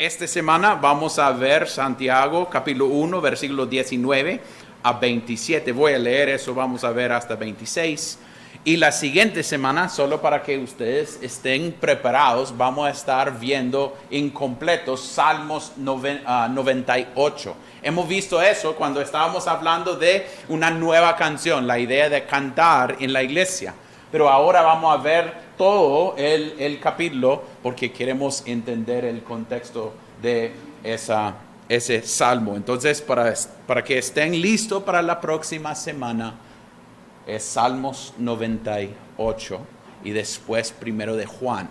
Esta semana vamos a ver Santiago capítulo 1, versículos 19 a 27. Voy a leer eso, vamos a ver hasta 26. Y la siguiente semana, solo para que ustedes estén preparados, vamos a estar viendo incompletos Salmos 98. Hemos visto eso cuando estábamos hablando de una nueva canción, la idea de cantar en la iglesia. Pero ahora vamos a ver todo el capítulo porque queremos entender el contexto de ese salmo. Entonces, para que estén listos para la próxima semana, es Salmos 98 y después primero de Juan.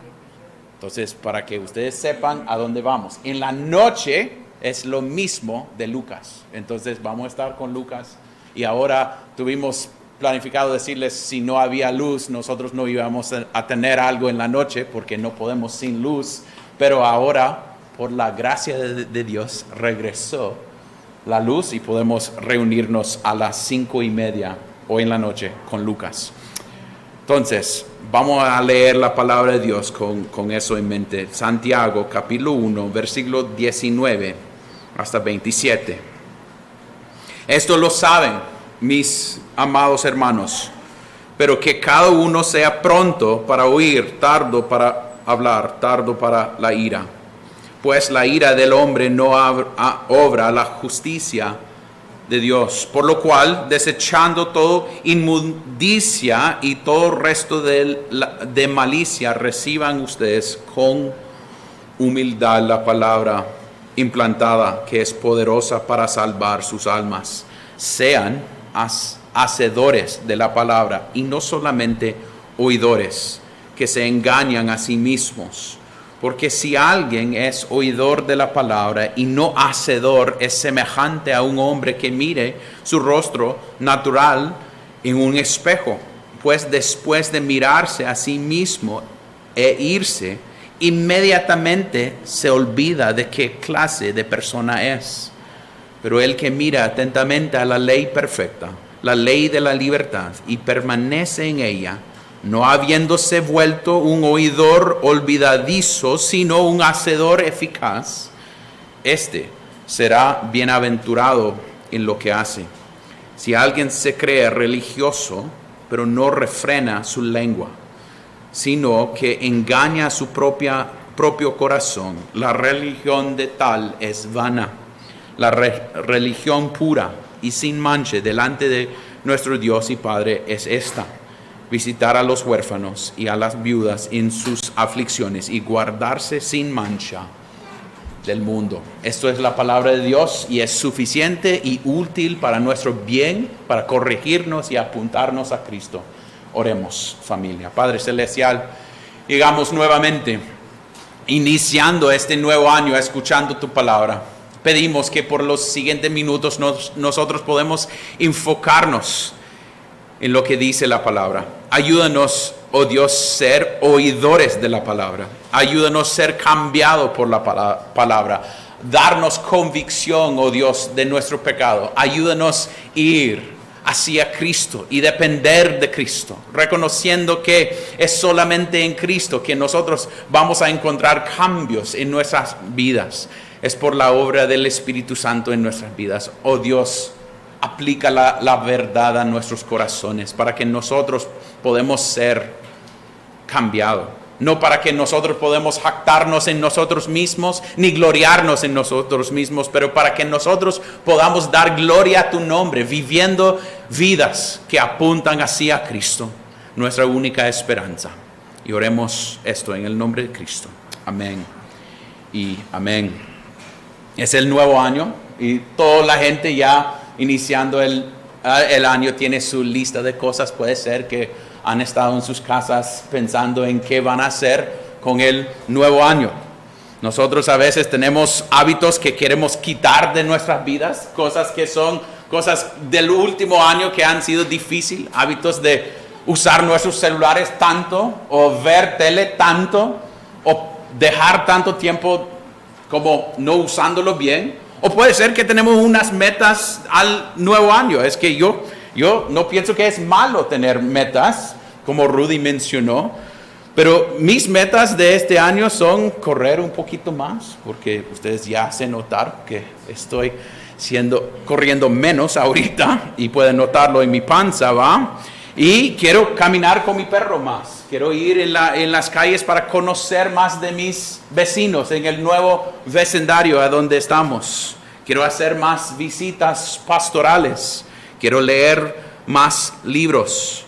Entonces, para que ustedes sepan a dónde vamos. En la noche es lo mismo de Lucas. Entonces, vamos a estar con Lucas. Y ahora tuvimos planificado decirles, si no había luz, nosotros no íbamos a tener algo en la noche, porque no podemos sin luz. Pero ahora, por la gracia de Dios, regresó la luz y podemos reunirnos a las 5:30 hoy en la noche con Lucas. Entonces, vamos a leer la palabra de Dios con eso en mente. Santiago, capítulo 1, versículo 19 hasta 27. Esto lo saben, mis amados hermanos, pero que cada uno sea pronto para oír, tardo para hablar, tardo para la ira. Pues la ira del hombre no obra la justicia de Dios, por lo cual, desechando todo inmundicia y todo resto de malicia, reciban ustedes con humildad la palabra implantada, que es poderosa para salvar sus almas. Sean hacedores de la palabra y no solamente oidores, que se engañan a sí mismos. Porque si alguien es oidor de la palabra y no hacedor, es semejante a un hombre que mire su rostro natural en un espejo, pues después de mirarse a sí mismo e irse, inmediatamente se olvida de qué clase de persona es. Pero el que mira atentamente a la ley perfecta, la ley de la libertad, y permanece en ella, no habiéndose vuelto un oidor olvidadizo, sino un hacedor eficaz, este será bienaventurado en lo que hace. Si alguien se cree religioso, pero no refrena su lengua, sino que engaña a su propio corazón, la religión de tal es vana. La religión pura y sin mancha delante de nuestro Dios y Padre es esta: visitar a los huérfanos y a las viudas en sus aflicciones y guardarse sin mancha del mundo. Esto es la palabra de Dios y es suficiente y útil para nuestro bien, para corregirnos y apuntarnos a Cristo. Oremos, familia. Padre Celestial, llegamos nuevamente, iniciando este nuevo año, escuchando tu palabra. Pedimos que por los siguientes minutos nosotros podemos enfocarnos en lo que dice la palabra. Ayúdanos, oh Dios, ser oidores de la palabra. Ayúdanos ser cambiados por la palabra. Darnos convicción, oh Dios, de nuestro pecado. Ayúdanos ir hacia Cristo y depender de Cristo, reconociendo que es solamente en Cristo que nosotros vamos a encontrar cambios en nuestras vidas. Es por la obra del Espíritu Santo en nuestras vidas. Oh Dios, aplica la verdad a nuestros corazones para que nosotros podamos ser cambiados. No para que nosotros podamos jactarnos en nosotros mismos, ni gloriarnos en nosotros mismos, pero para que nosotros podamos dar gloria a tu nombre, viviendo vidas que apuntan hacia Cristo, nuestra única esperanza. Y oremos esto en el nombre de Cristo. Amén y amén. Es el nuevo año y toda la gente ya iniciando el año tiene su lista de cosas. Puede ser que han estado en sus casas pensando en qué van a hacer con el nuevo año. Nosotros a veces tenemos hábitos que queremos quitar de nuestras vidas, cosas que son cosas del último año que han sido difíciles, hábitos de usar nuestros celulares tanto o ver tele tanto o dejar tanto tiempo como no usándolo bien. O puede ser que tenemos unas metas al nuevo año. Es que yo no pienso que es malo tener metas, como Rudy mencionó, Pero mis metas de este año son correr un poquito más, porque ustedes ya se notaron que estoy corriendo menos ahorita y pueden notarlo en mi panza, ¿va? Y quiero caminar con mi perro más. Quiero ir en las calles para conocer más de mis vecinos en el nuevo vecindario a donde estamos. Quiero hacer más visitas pastorales. Quiero leer más libros.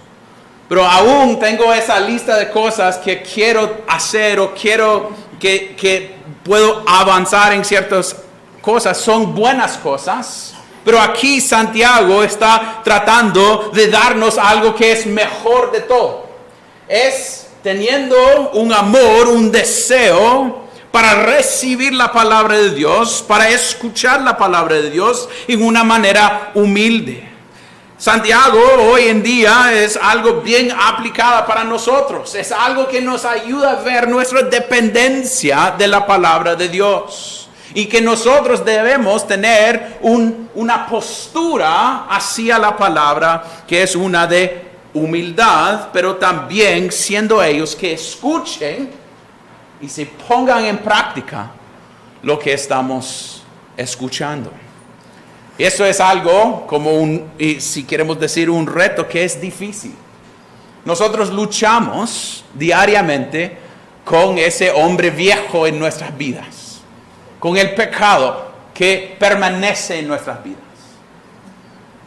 Pero aún tengo esa lista de cosas que quiero hacer o quiero que puedo avanzar en ciertas cosas. Son buenas cosas. Pero aquí Santiago está tratando de darnos algo que es mejor de todo. Es teniendo un amor, un deseo para recibir la palabra de Dios, para escuchar la palabra de Dios en una manera humilde. Santiago hoy en día es algo bien aplicado para nosotros. Es algo que nos ayuda a ver nuestra dependencia de la palabra de Dios. Y que nosotros debemos tener una postura hacia la palabra que es una de humildad, pero también siendo ellos que escuchen y se pongan en práctica lo que estamos escuchando. Eso es algo como si queremos decir, un reto que es difícil. Nosotros luchamos diariamente con ese hombre viejo en nuestras vidas, con el pecado que permanece en nuestras vidas.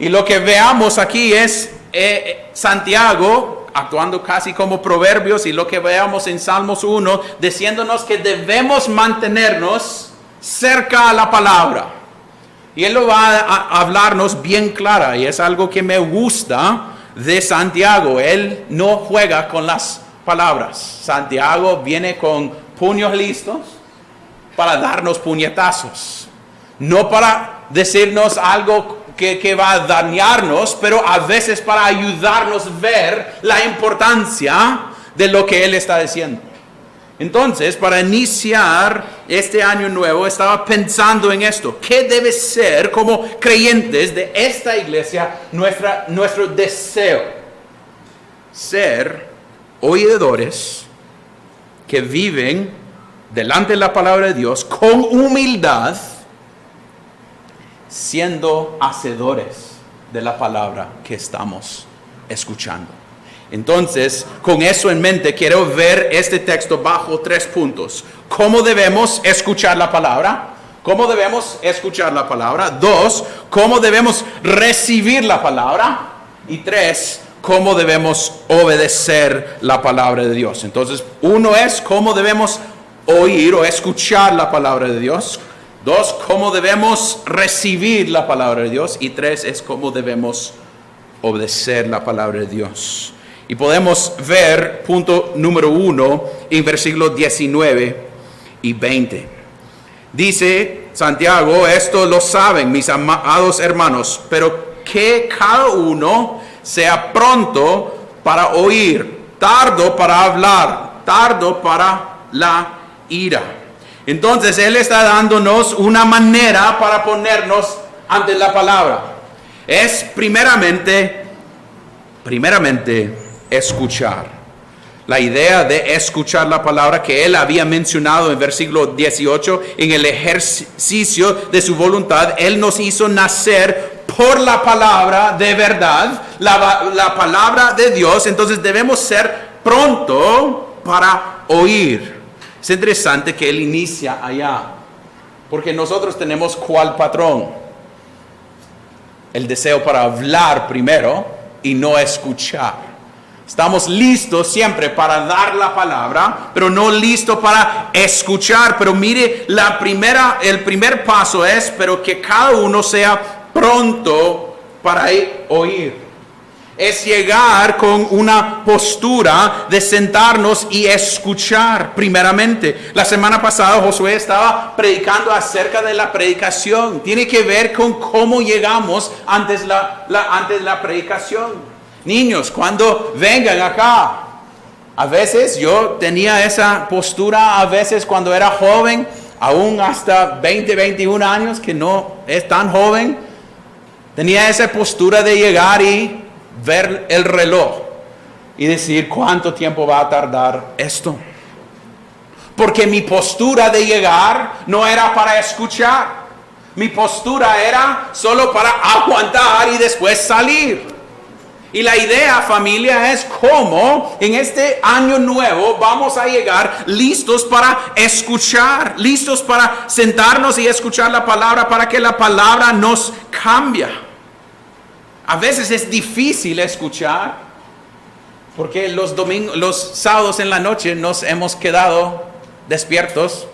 Y lo que veamos aquí es Santiago actuando casi como Proverbios, y lo que veamos en Salmos 1, diciéndonos que debemos mantenernos cerca a la palabra. Y él lo va a hablarnos bien clara, y es algo que me gusta de Santiago. Él no juega con las palabras. Santiago viene con puños listos para darnos puñetazos, no para decirnos algo que va a dañarnos, pero a veces para ayudarnos a ver la importancia de lo que Él está diciendo. Entonces, para iniciar este año nuevo, estaba pensando en esto. ¿Qué debe ser como creyentes de esta iglesia nuestro deseo? Ser oidores que viven delante de la palabra de Dios con humildad, siendo hacedores de la palabra que estamos escuchando. Entonces, con eso en mente, quiero ver este texto bajo 3 puntos. ¿Cómo debemos escuchar la palabra? ¿Cómo debemos escuchar la palabra? 2, ¿cómo debemos recibir la palabra? Y 3, ¿cómo debemos obedecer la palabra de Dios? Entonces, 1 es cómo debemos oír o escuchar la palabra de Dios. 2, cómo debemos recibir la palabra de Dios. Y 3 es cómo debemos obedecer la palabra de Dios. Y podemos ver punto número 1 en versículos 19 y 20. Dice Santiago, esto lo saben mis amados hermanos, pero que cada uno sea pronto para oír, tardo para hablar, tardo para la ira. Entonces Él está dándonos una manera para ponernos ante la palabra. Es primeramente escuchar. La idea de escuchar la palabra que Él había mencionado en versículo 18, en el ejercicio de su voluntad, Él nos hizo nacer por la palabra de verdad, la palabra de Dios. Entonces debemos ser pronto para oír. Es interesante que Él inicia allá, porque nosotros tenemos ¿cuál patrón? El deseo para hablar primero y no escuchar. Estamos listos siempre para dar la palabra, pero no listos para escuchar. Pero mire, el primer paso es, pero que cada uno sea pronto para oír. Es llegar con una postura de sentarnos y escuchar primeramente. La semana pasada Josué estaba predicando acerca de la predicación. Tiene que ver con cómo llegamos antes la predicación. Niños, cuando vengan acá, a veces yo tenía esa postura, a veces cuando era joven, aún hasta 20, 21 años, que no es tan joven, tenía esa postura de llegar y ver el reloj. y decir, ¿cuánto tiempo va a tardar esto? Porque mi postura de llegar no era para escuchar. Mi postura era solo para aguantar y después salir. Y la idea, familia, es cómo en este año nuevo vamos a llegar listos para escuchar, listos para sentarnos y escuchar la palabra, para que la palabra nos cambie. A veces es difícil escuchar, porque los sábados en la noche nos hemos quedado despiertos.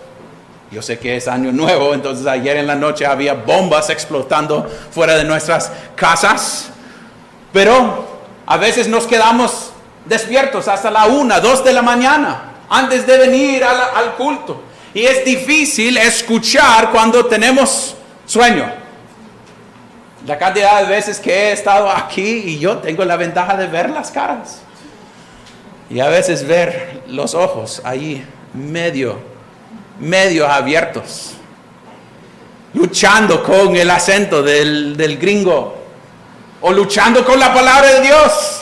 Yo sé que es año nuevo, entonces ayer en la noche había bombas explotando fuera de nuestras casas. Pero a veces nos quedamos despiertos hasta la 1, 2 de la mañana antes de venir al culto. Y es difícil escuchar cuando tenemos sueño. La cantidad de veces que he estado aquí y yo tengo la ventaja de ver las caras. Y a veces ver los ojos ahí medio abiertos, luchando con el acento del gringo, o luchando con la palabra de Dios.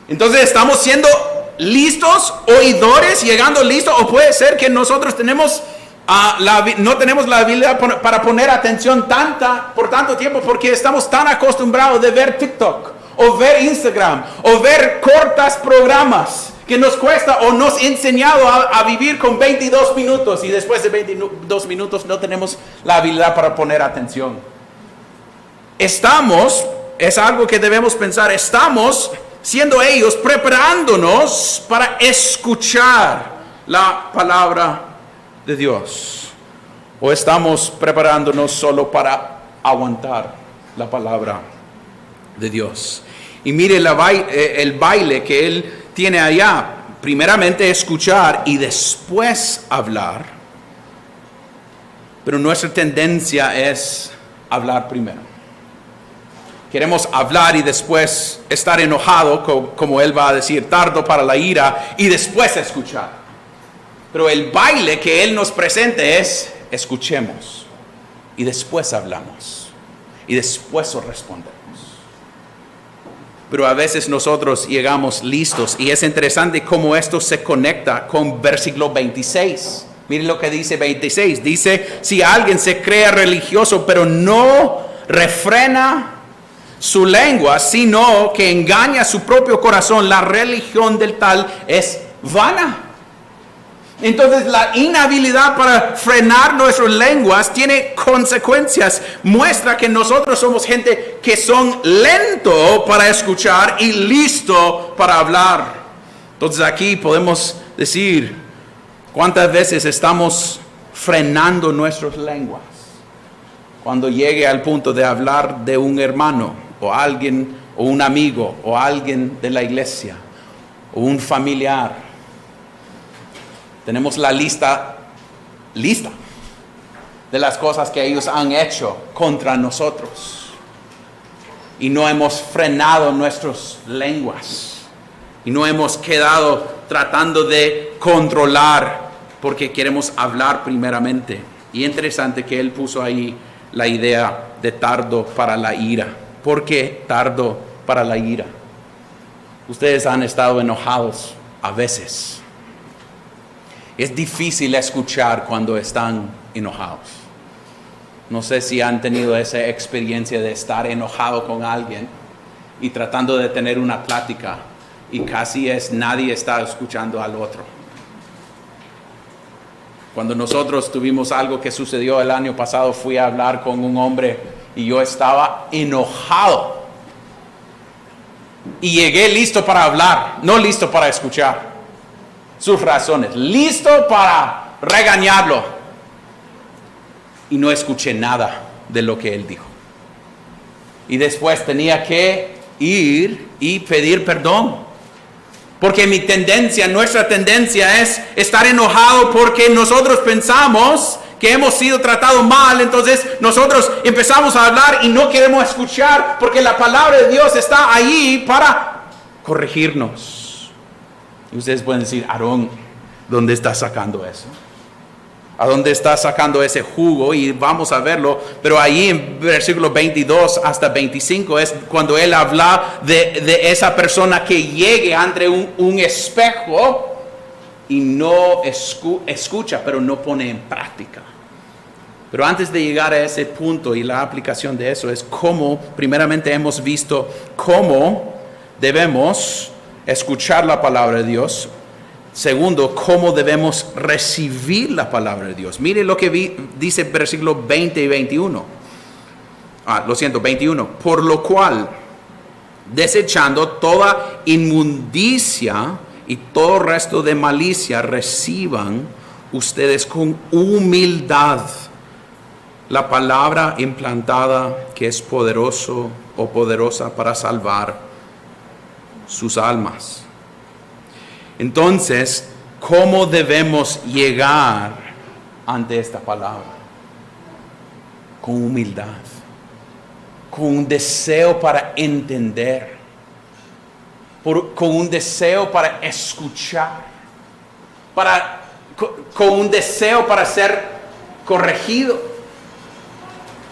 Entonces estamos siendo listos, oidores, llegando listos, o puede ser que nosotros no tenemos la habilidad para poner atención por tanto tiempo, porque estamos tan acostumbrados de ver TikTok, o ver Instagram, o ver cortas programas, que nos cuesta o nos ha enseñado a vivir con 22 minutos y después de 22 minutos no tenemos la habilidad para poner atención. Es algo que debemos pensar, estamos siendo ellos preparándonos para escuchar la palabra de Dios, o estamos preparándonos solo para aguantar la palabra de Dios. Y mire el baile que Él tiene allá, primeramente escuchar y después hablar. Pero nuestra tendencia es hablar primero. Queremos hablar y después estar enojado, como él va a decir, tardo para la ira, y después escuchar. Pero el baile que él nos presenta es, escuchemos y después hablamos y después respondemos. Pero a veces nosotros llegamos listos, y es interesante cómo esto se conecta con versículo 26. Miren lo que dice 26. Dice, si alguien se cree religioso, pero no refrena su lengua, sino que engaña su propio corazón, la religión del tal es vana. Entonces la inhabilidad para frenar nuestras lenguas tiene consecuencias. Muestra que nosotros somos gente que son lento para escuchar y listo para hablar. Entonces aquí podemos decir cuántas veces estamos frenando nuestras lenguas cuando llegue al punto de hablar de un hermano o alguien o un amigo o alguien de la iglesia o un familiar. Tenemos la lista de las cosas que ellos han hecho contra nosotros. Y no hemos frenado nuestras lenguas. Y no hemos quedado tratando de controlar porque queremos hablar primeramente. Y interesante que él puso ahí la idea de tardo para la ira. ¿Por qué tardo para la ira? Ustedes han estado enojados a veces. Es difícil escuchar cuando están enojados. No sé si han tenido esa experiencia de estar enojado con alguien y tratando de tener una plática y casi nadie está escuchando al otro. Cuando nosotros tuvimos algo que sucedió el año pasado, fui a hablar con un hombre y yo estaba enojado. Y llegué listo para hablar, no listo para escuchar sus razones, listo para regañarlo, y no escuché nada de lo que él dijo. Y después tenía que ir y pedir perdón, porque nuestra tendencia es estar enojado porque nosotros pensamos que hemos sido tratados mal. Entonces nosotros empezamos a hablar y no queremos escuchar porque la palabra de Dios está ahí para corregirnos. Y ustedes pueden decir, Aarón, ¿dónde estás sacando eso? a dónde está sacando ese jugo, y vamos a verlo, pero ahí en versículos 22 hasta 25 es cuando él habla de esa persona que llegue ante un espejo y no escucha, pero no pone en práctica. Pero antes de llegar a ese punto y la aplicación de eso es cómo, primeramente hemos visto cómo debemos escuchar la palabra de Dios. Segundo, cómo debemos recibir la palabra de Dios. Mire lo que dice versículos 20 y 21. 21. Por lo cual, desechando toda inmundicia y todo resto de malicia, reciban ustedes con humildad la palabra implantada que es poderoso o poderosa para salvar sus almas. Entonces, ¿cómo debemos llegar ante esta palabra? Con humildad, con un deseo para entender, con un deseo para escuchar, con un deseo para ser corregido.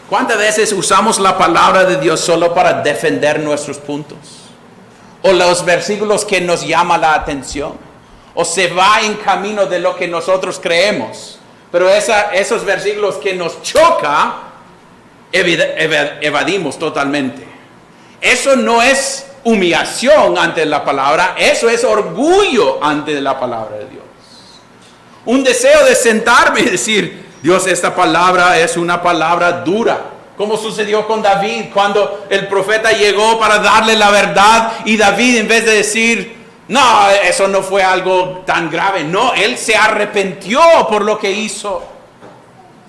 ¿Cuántas veces usamos la palabra de Dios solo para defender nuestros puntos? O los versículos que nos llaman la atención. O se va en camino de lo que nosotros creemos. Pero esos versículos que nos choca, evadimos totalmente. Eso no es humillación ante la palabra. Eso es orgullo ante la palabra de Dios. Un deseo de sentarme y decir, Dios, esta palabra es una palabra dura. Como sucedió con David cuando el profeta llegó para darle la verdad y David, en vez de decir, no, eso no fue algo tan grave. No, él se arrepintió por lo que hizo.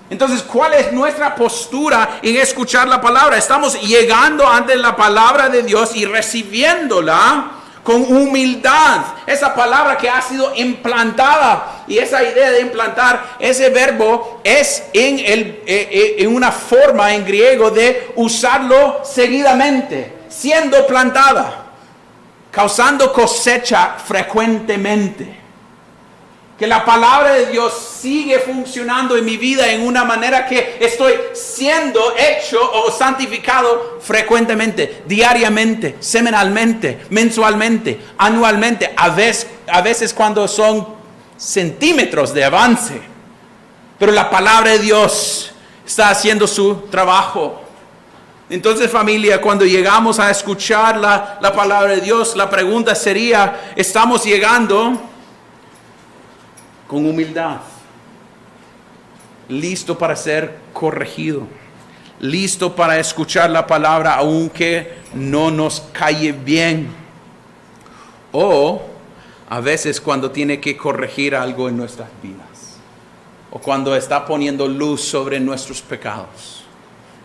Entonces, ¿cuál es nuestra postura en escuchar la palabra? Estamos llegando ante la palabra de Dios y recibiéndola con humildad. Esa palabra que ha sido implantada, y esa idea de implantar, ese verbo es en una forma en griego de usarlo seguidamente, siendo plantada, causando cosecha frecuentemente. Que la palabra de Dios sigue funcionando en mi vida en una manera que estoy siendo hecho o santificado frecuentemente, diariamente, semanalmente, mensualmente, anualmente, a veces cuando son centímetros de avance. Pero la palabra de Dios está haciendo su trabajo. Entonces, familia, cuando llegamos a escuchar la palabra de Dios, la pregunta sería, ¿estamos llegando con humildad, listo para ser corregido, listo para escuchar la palabra aunque no nos cae bien? O a veces cuando tiene que corregir algo en nuestras vidas, o cuando está poniendo luz sobre nuestros pecados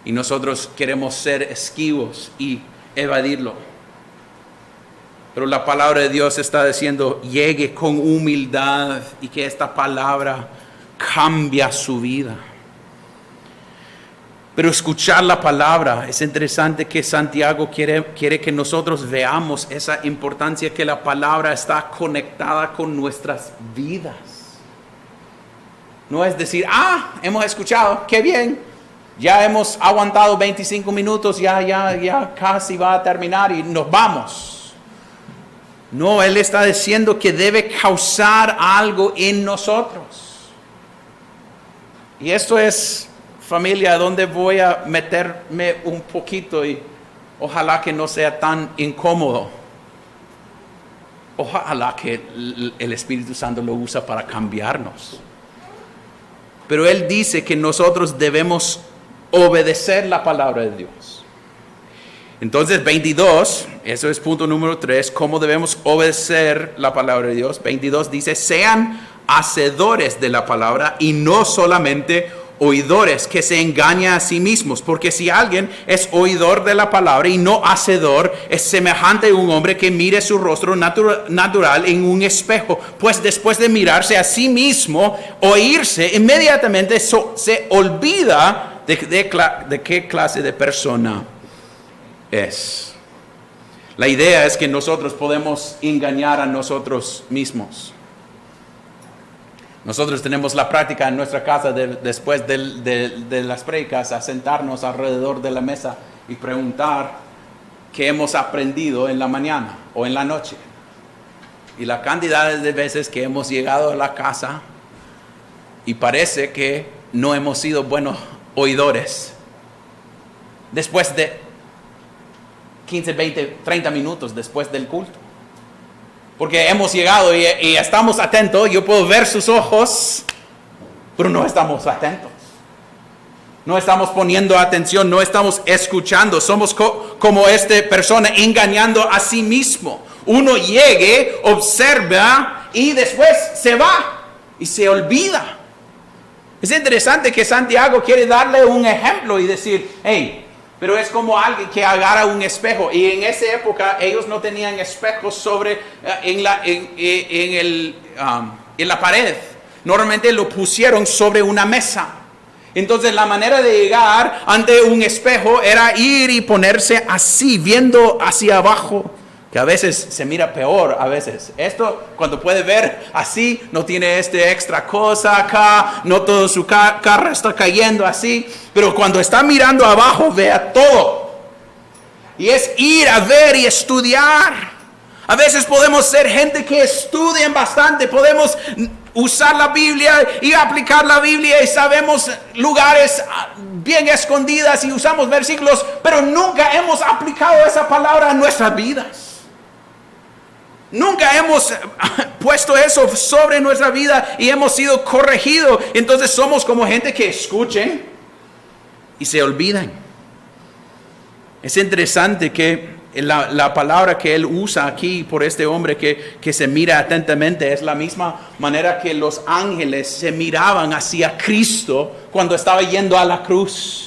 y nosotros queremos ser esquivos y evadirlo. Pero la palabra de Dios está diciendo, llegue con humildad y que esta palabra cambia su vida. Pero escuchar la palabra, es interesante que Santiago quiere que nosotros veamos esa importancia que la palabra está conectada con nuestras vidas. No es decir, hemos escuchado, qué bien, ya hemos aguantado 25 minutos, ya casi va a terminar y nos vamos. No, él está diciendo que debe causar algo en nosotros. Y esto es, familia, donde voy a meterme un poquito y ojalá que no sea tan incómodo. Ojalá que el Espíritu Santo lo usa para cambiarnos. Pero él dice que nosotros debemos obedecer la palabra de Dios. Entonces 22, eso es punto número 3, cómo debemos obedecer la palabra de Dios. 22 dice, sean hacedores de la palabra y no solamente oidores, que se engañan a sí mismos. Porque si alguien es oidor de la palabra y no hacedor, es semejante a un hombre que mire su rostro natural en un espejo. Pues después de mirarse a sí mismo, oírse, inmediatamente se olvida de qué clase de persona es. La idea es que nosotros podemos engañar a nosotros mismos. Nosotros tenemos la práctica en nuestra casa después de las predicas a sentarnos alrededor de la mesa y preguntar qué hemos aprendido en la mañana o en la noche. Y la cantidad de veces que hemos llegado a la casa y parece que no hemos sido buenos oidores. Después de 15, 20, 30 minutos después del culto. Porque hemos llegado y estamos atentos, yo puedo ver sus ojos, pero no estamos atentos. No estamos poniendo atención, no estamos escuchando. Somos como esta persona engañando a sí mismo. Uno llegue, observa y después se va y se olvida. Es interesante que Santiago quiere darle un ejemplo y decir, hey, pero es como alguien que agarra un espejo. Y en esa época ellos no tenían espejos en la pared. Normalmente lo pusieron sobre una mesa. Entonces la manera de llegar ante un espejo era ir y ponerse así, viendo hacia abajo. Que a veces se mira peor, a veces. Esto, cuando puede ver así, no tiene extra cosa acá, no todo su cara está cayendo así. Pero cuando está mirando abajo, vea todo. Y es ir a ver y estudiar. A veces podemos ser gente que estudian bastante, podemos usar la Biblia y aplicar la Biblia y sabemos lugares bien escondidas y usamos versículos, pero nunca hemos aplicado esa palabra a nuestras vidas. Nunca hemos puesto eso sobre nuestra vida y hemos sido corregidos. Entonces somos como gente que escuchen y se olvidan. Es interesante que la palabra que él usa aquí por este hombre que se mira atentamente es la misma manera que los ángeles se miraban hacia Cristo cuando estaba yendo a la cruz.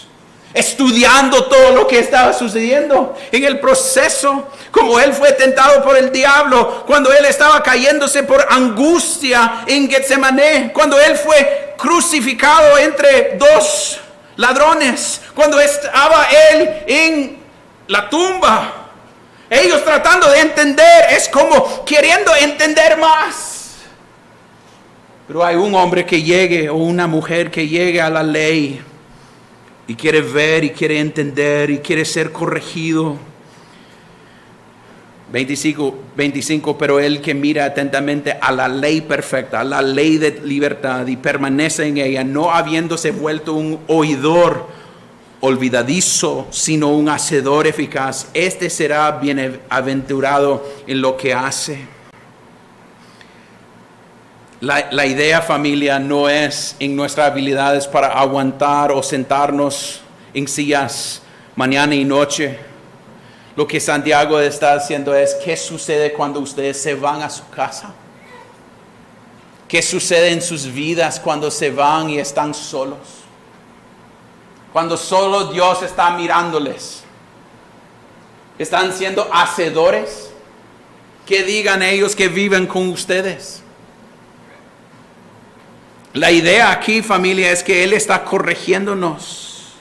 Estudiando todo lo que estaba sucediendo en el proceso, como él fue tentado por el diablo, cuando él estaba cayéndose por angustia en Getsemaní, cuando él fue crucificado entre dos ladrones, cuando estaba él en la tumba. Ellos tratando de entender, es como queriendo entender más. Pero hay un hombre que llegue o una mujer que llegue a la ley y quiere ver y quiere entender y quiere ser corregido. 25, pero el que mira atentamente a la ley perfecta, a la ley de libertad y permanece en ella, no habiéndose vuelto un oidor olvidadizo, sino un hacedor eficaz, este será bienaventurado en lo que hace. La idea, familia, no es en nuestras habilidades para aguantar o sentarnos en sillas mañana y noche. Lo que Santiago está haciendo es, ¿qué sucede cuando ustedes se van a su casa? ¿Qué sucede en sus vidas cuando se van y están solos? Cuando solo Dios está mirándoles. ¿Están siendo hacedores? Que digan ellos que viven con ustedes. La idea aquí, familia, es que Él está corrigiéndonos.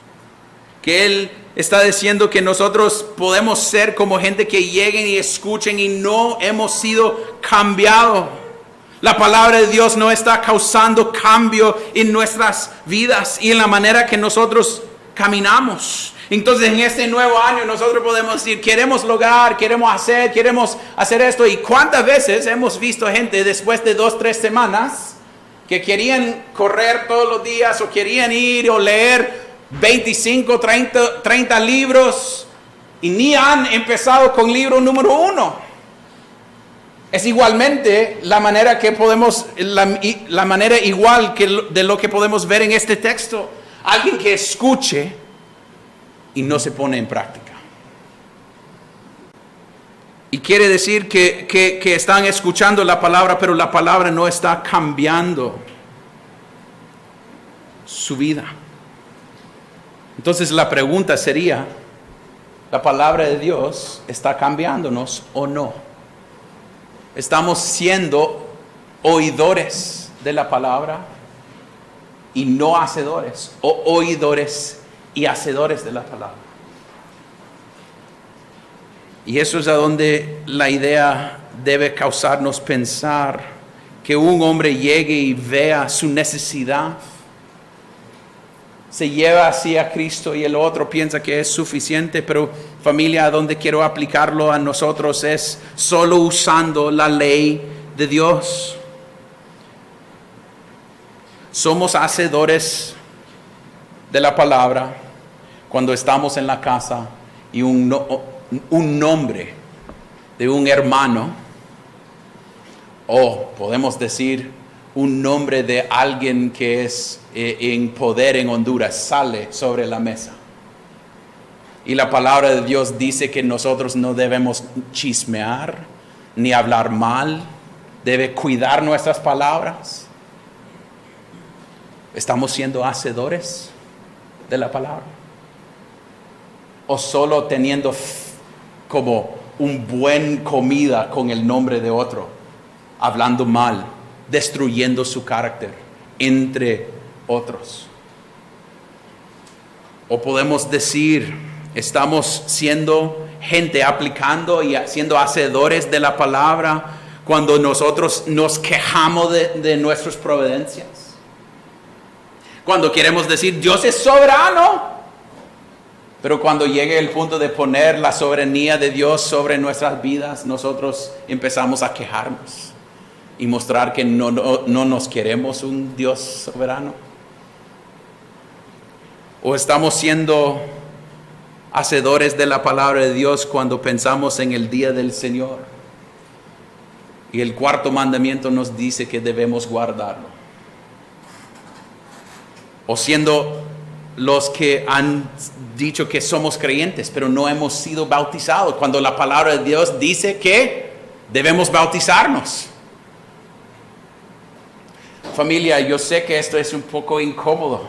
Que Él está diciendo que nosotros podemos ser como gente que lleguen y escuchen y no hemos sido cambiados. La palabra de Dios no está causando cambio en nuestras vidas y en la manera que nosotros caminamos. Entonces en este nuevo año nosotros podemos decir, queremos lograr, queremos hacer esto. ¿Y cuántas veces hemos visto gente después de 2-3 semanas que querían correr todos los días o querían ir o leer 25, 30 libros y ni han empezado con libro número 1? Es igualmente la manera que podemos, la manera igual que de lo que podemos ver en este texto. Alguien que escuche y no se pone en práctica. Y quiere decir que están escuchando la palabra, pero la palabra no está cambiando su vida. Entonces la pregunta sería, ¿la palabra de Dios está cambiándonos o no? ¿Estamos siendo oidores de la palabra y no hacedores? ¿O oidores y hacedores de la palabra? Y eso es a donde la idea debe causarnos pensar que un hombre llegue y vea su necesidad, se lleva hacia Cristo y el otro piensa que es suficiente, pero familia, a donde quiero aplicarlo a nosotros es solo usando la ley de Dios. Somos hacedores de la palabra cuando estamos en la casa y un nombre de un hermano, o podemos decir un nombre de alguien que es en poder en Honduras, sale sobre la mesa. Y la palabra de Dios dice que nosotros no debemos chismear ni hablar mal, debe cuidar nuestras palabras. ¿Estamos siendo hacedores de la palabra? ¿O solo teniendo como un buen comida con el nombre de otro, hablando mal, destruyendo su carácter entre otros? O podemos decir, estamos siendo gente aplicando y siendo hacedores de la palabra cuando nosotros nos quejamos de nuestras providencias. Cuando queremos decir, Dios es soberano, pero cuando llegue el punto de poner la soberanía de Dios sobre nuestras vidas, nosotros empezamos a quejarnos y mostrar que no nos queremos un Dios soberano. O estamos siendo hacedores de la palabra de Dios cuando pensamos en el día del Señor. Y el cuarto mandamiento nos dice que debemos guardarlo. O siendo los que han dicho que somos creyentes, pero no hemos sido bautizados, cuando la palabra de Dios dice que debemos bautizarnos. Familia, yo sé que esto es un poco incómodo,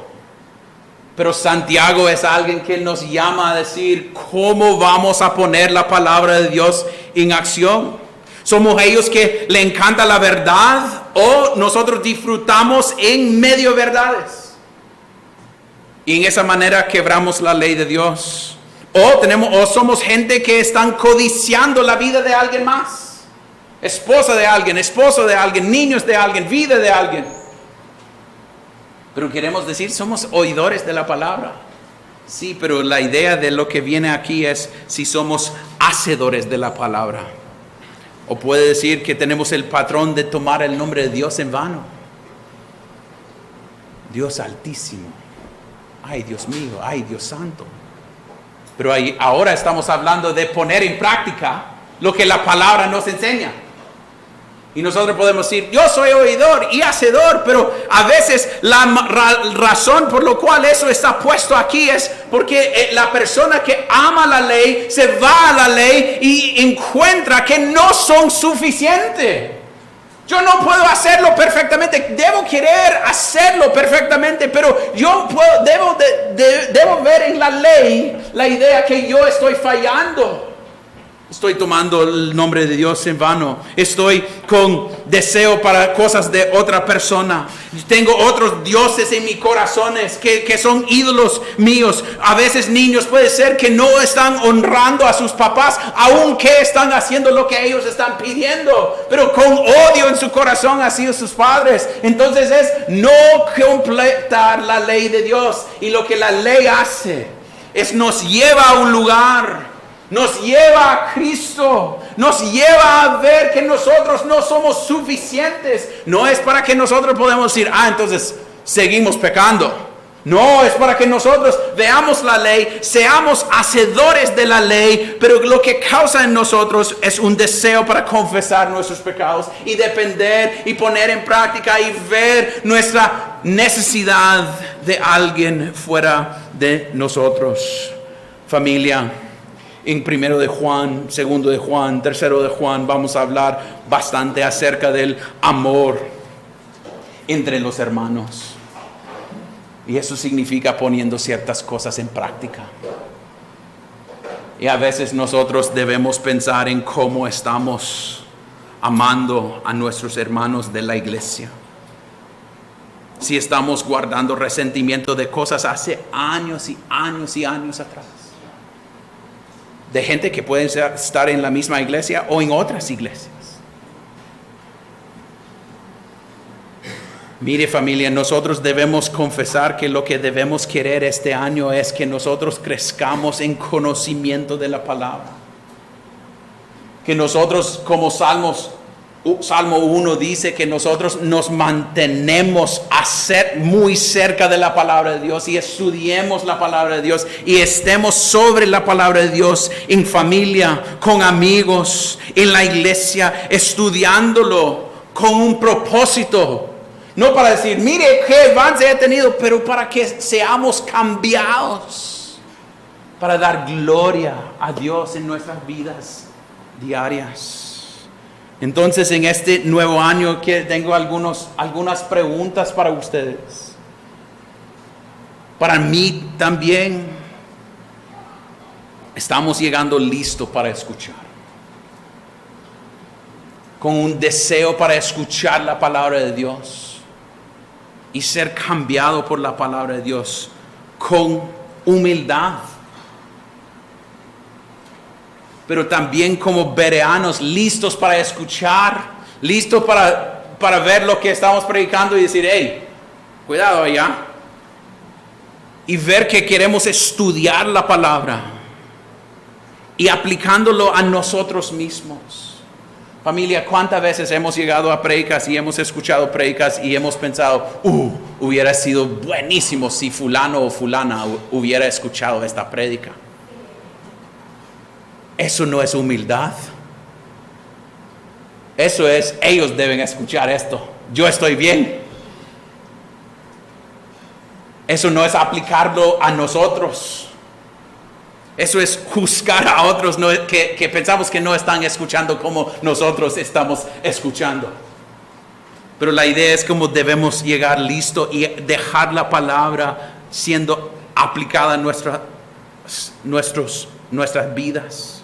pero Santiago es alguien que nos llama a decir cómo vamos a poner la palabra de Dios en acción. ¿Somos ellos que le encanta la verdad o nosotros disfrutamos en medio verdades? Y en esa manera quebramos la ley de Dios. O somos gente que están codiciando la vida de alguien más. Esposa de alguien, esposo de alguien, niños de alguien, vida de alguien. Pero queremos decir, somos oidores de la palabra. Sí, pero la idea de lo que viene aquí es si somos hacedores de la palabra. O puede decir que tenemos el patrón de tomar el nombre de Dios en vano. Dios altísimo. Ay, Dios mío, ay, Dios santo. Pero ahora estamos hablando de poner en práctica lo que la palabra nos enseña. Y nosotros podemos decir, yo soy oidor y hacedor, pero a veces la razón por la cual eso está puesto aquí es porque la persona que ama la ley se va a la ley y encuentra que no son suficientes. Yo no puedo hacerlo perfectamente, debo querer hacerlo perfectamente, pero yo debo ver en la ley la idea que yo estoy fallando. Estoy tomando el nombre de Dios en vano. Estoy con deseo para cosas de otra persona. Tengo otros dioses en mis corazones que son ídolos míos. A veces niños puede ser que no están honrando a sus papás, aunque están haciendo lo que ellos están pidiendo, pero con odio en su corazón hacia sus padres. Entonces es no completar la ley de Dios. Y lo que la ley hace es nos lleva a un lugar, nos lleva a Cristo, nos lleva a ver que nosotros no somos suficientes. No es para que nosotros podamos decir, entonces seguimos pecando. No, es para que nosotros veamos la ley, seamos hacedores de la ley, pero lo que causa en nosotros es un deseo para confesar nuestros pecados y depender y poner en práctica y ver nuestra necesidad de alguien fuera de nosotros. Familia, en 1 de Juan, 2 de Juan, 3 de Juan, vamos a hablar bastante acerca del amor entre los hermanos. Y eso significa poniendo ciertas cosas en práctica. Y a veces nosotros debemos pensar en cómo estamos amando a nuestros hermanos de la iglesia. Si estamos guardando resentimiento de cosas hace años y años y años atrás. De gente que puede estar en la misma iglesia o en otras iglesias. Mire familia, nosotros debemos confesar que lo que debemos querer este año es que nosotros crezcamos en conocimiento de la palabra. Que nosotros como Salmo 1 dice que nosotros nos mantenemos muy cerca de la palabra de Dios y estudiemos la palabra de Dios y estemos sobre la palabra de Dios en familia, con amigos, en la iglesia, estudiándolo con un propósito. No para decir, mire qué avance he tenido, pero para que seamos cambiados, para dar gloria a Dios en nuestras vidas diarias. Entonces, en este nuevo año que tengo algunas preguntas para ustedes. Para mí también, estamos llegando listos para escuchar. Con un deseo para escuchar la palabra de Dios y ser cambiado por la palabra de Dios con humildad. Pero también como bereanos, listos para escuchar, listos para ver lo que estamos predicando y decir, hey, cuidado allá. Y ver que queremos estudiar la palabra y aplicándolo a nosotros mismos. Familia, ¿cuántas veces hemos llegado a predicas y hemos escuchado predicas y hemos pensado, hubiera sido buenísimo si fulano o fulana hubiera escuchado esta prédica? Eso no es humildad. Eso es, ellos deben escuchar esto. Yo estoy bien. Eso no es aplicarlo a nosotros. Eso es juzgar a otros que pensamos que no están escuchando como nosotros estamos escuchando. Pero la idea es cómo debemos llegar listo y dejar la palabra siendo aplicada en nuestras vidas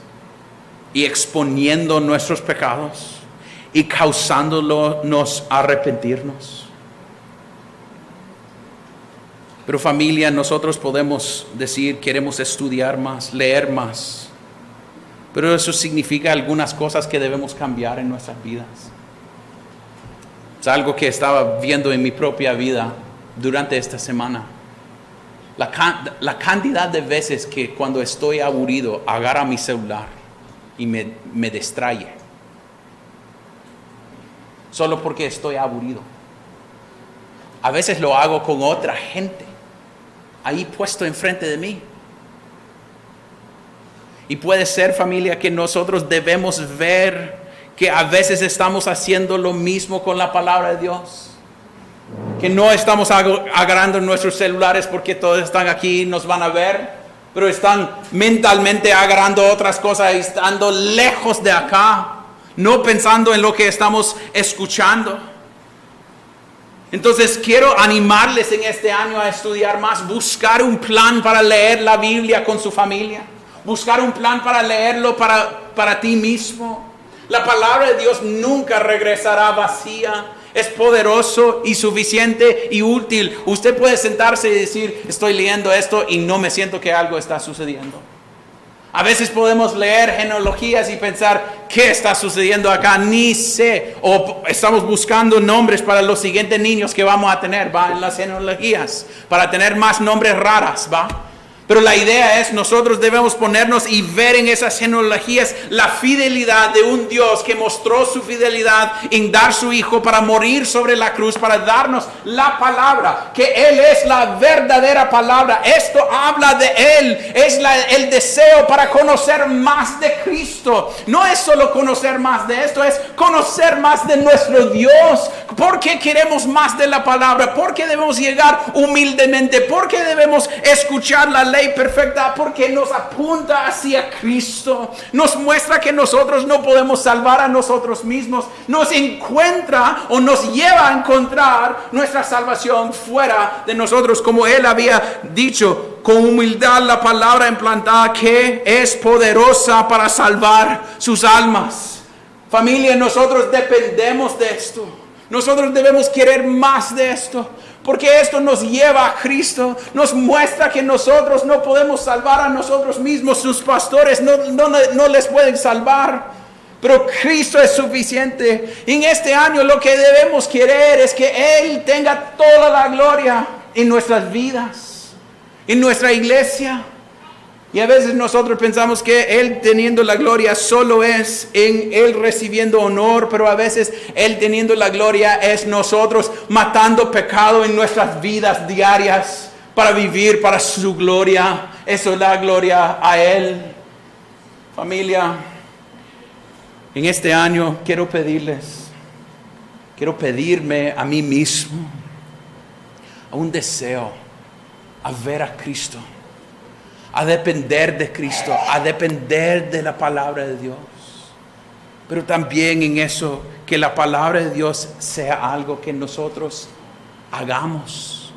y exponiendo nuestros pecados y causándonos arrepentirnos. Pero familia, nosotros podemos decir, queremos estudiar más, leer más. Pero eso significa algunas cosas que debemos cambiar en nuestras vidas. Es algo que estaba viendo en mi propia vida durante esta semana. La cantidad de veces que cuando estoy aburrido, agarro mi celular y me distrae. Solo porque estoy aburrido. A veces lo hago con otra gente ahí puesto enfrente de mí. Y puede ser, familia, que nosotros debemos ver que a veces estamos haciendo lo mismo con la palabra de Dios. Que no estamos agarrando nuestros celulares porque todos están aquí y nos van a ver, pero están mentalmente agarrando otras cosas y estando lejos de acá, no pensando en lo que estamos escuchando. Entonces quiero animarles en este año a estudiar más, buscar un plan para leer la Biblia con su familia, buscar un plan para leerlo para ti mismo. La palabra de Dios nunca regresará vacía, es poderoso y suficiente y útil. Usted puede sentarse y decir, estoy leyendo esto y no me siento que algo está sucediendo. A veces podemos leer genealogías y pensar, ¿qué está sucediendo acá? Ni sé. O estamos buscando nombres para los siguientes niños que vamos a tener, ¿va? En las genealogías, para tener más nombres raras, ¿va? Pero la idea es, nosotros debemos ponernos y ver en esas genealogías la fidelidad de un Dios que mostró su fidelidad en dar su Hijo para morir sobre la cruz, para darnos la palabra, que Él es la verdadera palabra. Esto habla de Él, es el deseo para conocer más de Cristo. No es solo conocer más de esto, es conocer más de nuestro Dios. ¿Por qué queremos más de la palabra? ¿Por qué debemos llegar humildemente? ¿Por qué debemos escuchar la ley perfecta? Porque nos apunta hacia Cristo, nos muestra que nosotros no podemos salvar a nosotros mismos, nos encuentra o nos lleva a encontrar nuestra salvación fuera de nosotros, como Él había dicho, con humildad la palabra implantada que es poderosa para salvar sus almas. Familia, nosotros dependemos de esto. Nosotros debemos querer más de esto, porque esto nos lleva a Cristo, nos muestra que nosotros no podemos salvar a nosotros mismos, sus pastores no les pueden salvar. Pero Cristo es suficiente. En este año lo que debemos querer es que Él tenga toda la gloria en nuestras vidas, en nuestra iglesia. Y a veces nosotros pensamos que Él teniendo la gloria solo es en Él recibiendo honor, pero a veces Él teniendo la gloria es nosotros matando pecado en nuestras vidas diarias para vivir para su gloria. Eso es la gloria a Él. Familia, en este año quiero pedirme a mí mismo a un deseo, a ver a Cristo, a depender de Cristo, a depender de la palabra de Dios. Pero también en eso, que la palabra de Dios sea algo que nosotros hagamos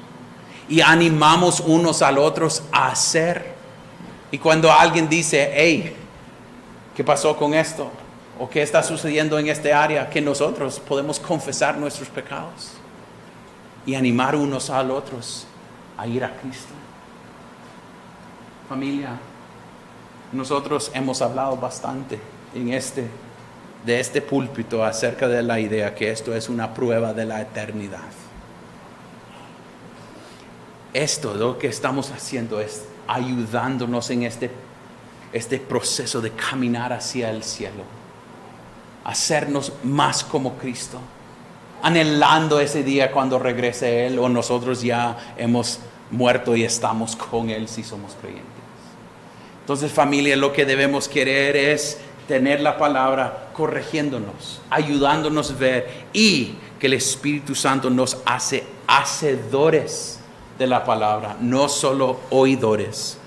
y animamos unos al otros a hacer. Y cuando alguien dice, hey, ¿qué pasó con esto? ¿O qué está sucediendo en este área? Que nosotros podemos confesar nuestros pecados y animar unos al otros a ir a Cristo. Familia, nosotros hemos hablado bastante de este púlpito acerca de la idea que esto es una prueba de la eternidad. Esto lo que estamos haciendo es ayudándonos en este proceso de caminar hacia el cielo, hacernos más como Cristo, anhelando ese día cuando regrese Él o nosotros ya hemos muerto y estamos con Él si somos creyentes. Entonces, familia, lo que debemos querer es tener la palabra corrigiéndonos, ayudándonos a ver, y que el Espíritu Santo nos hace hacedores de la palabra, no solo oidores,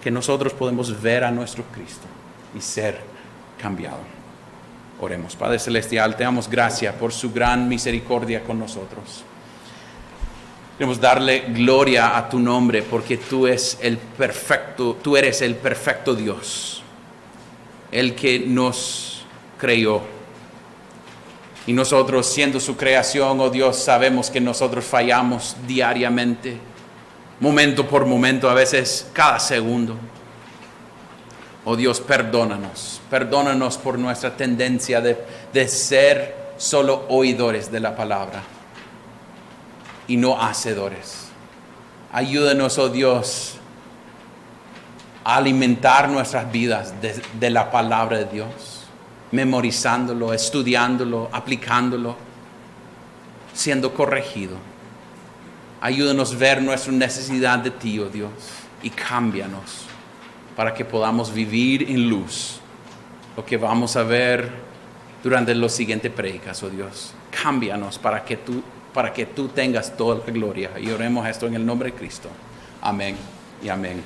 que nosotros podemos ver a nuestro Cristo y ser cambiados. Oremos. Padre Celestial, te damos gracias por su gran misericordia con nosotros. Queremos darle gloria a tu nombre porque tú eres el perfecto Dios, el que nos creó. Y nosotros, siendo su creación, oh Dios, sabemos que nosotros fallamos diariamente, momento por momento, a veces cada segundo. Oh Dios, perdónanos por nuestra tendencia de ser solo oidores de la palabra y no hacedores. Ayúdanos, oh Dios, a alimentar nuestras vidas de la palabra de Dios, memorizándolo, estudiándolo, aplicándolo, siendo corregido. Ayúdanos a ver nuestra necesidad de ti, oh Dios, y cámbianos para que podamos vivir en luz lo que vamos a ver durante los siguientes prédicas, oh Dios. Cámbianos para que tú tengas toda la gloria. Y oremos esto en el nombre de Cristo. Amén y amén.